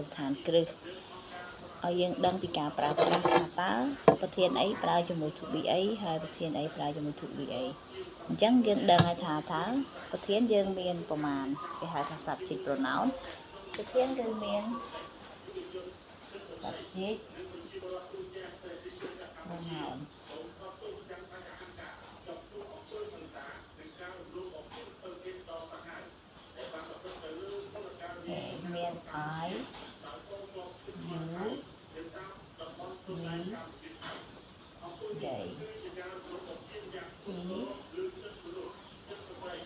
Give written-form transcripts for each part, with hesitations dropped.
លដ្ឋានគ្រឹះឲ្យយើងដឹងពីការប្រើប្រាស់ថាតើប្រធានអីប្រើជាមួយ to be អីហើយប្រធានអីប្រើជាមួយ to be អីអញ្ចឹងយើងដឹងហើយថាប្រធានយើងមានប្រមាណគេហៅថា subject pronoun ប្រធានគឺមាន subject pronounមាន I you we they he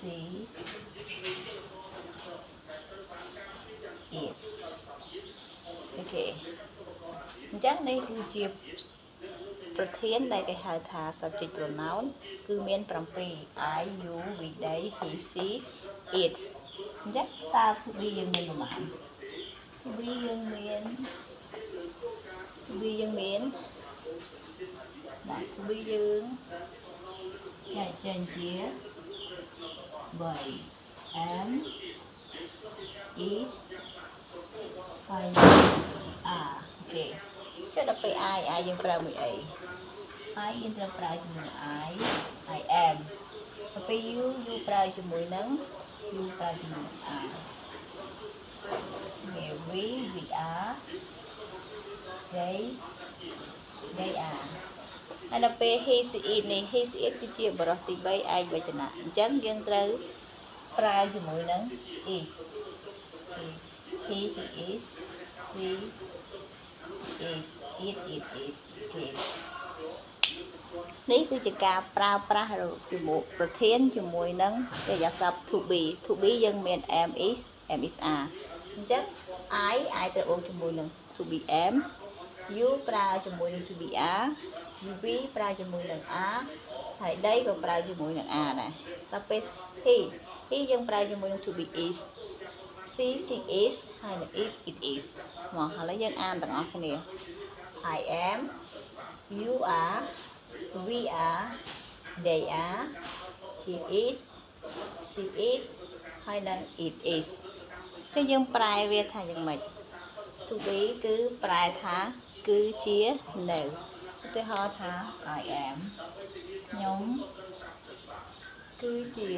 she it អូខេអញ្ចឹងនេះគឺជាប្រធានដែលគេហៅថា subject pronoun គឺមាន7 I you we they he she it អញ្ចឹងតើ to be យើងមានប្រមាណ to be យើងមានបាទ to be យើងចែកចេញជា3 am is ហើយ are អូខេចុះដល់ពេល I យើងប្រើមួយអី I យើងត្រូវប្រើជាមួយ I am ដល់ពេល you ប្រើជាមួយនឹង you ប្រើជាមួយនឹង are we are they are ហើយដល់ពេល he she it នេះ he she it គឺជាបរិសុទ្ធទី3ឯកវចនៈអញ្ចឹងយើងត្រូវប្រើជាមួយនឹង is he is she is it is នេះគឺជាការប្រើប្រាស់ជាមួយប្រធានជាមួយនឹងកិរិយាសព្ទ to be យើងមាន am is are អញ្ចឹង I ត្រូវអូនជាមួយនឹង to be am you ប្រើជាមួយនឹង to be are we ប្រើជាមួយនឹង are ហើយ they ក៏ប្រើជាមួយនឹង are ដែរដល់ពេល he យើងប្រើជាមួយនឹង to be is she is ហើយនឹង it is មកឥឡូវយើងអានទាំងអស់គ្នា I am you are we are they are he is she is ហើយនឹង it is ចឹងយើងប្រែវាថាយ៉ាងម៉េច to be គឺប្រែថាគឺជានៅឧទាហរណ៍ថា I am ខ្ញុំគឺជា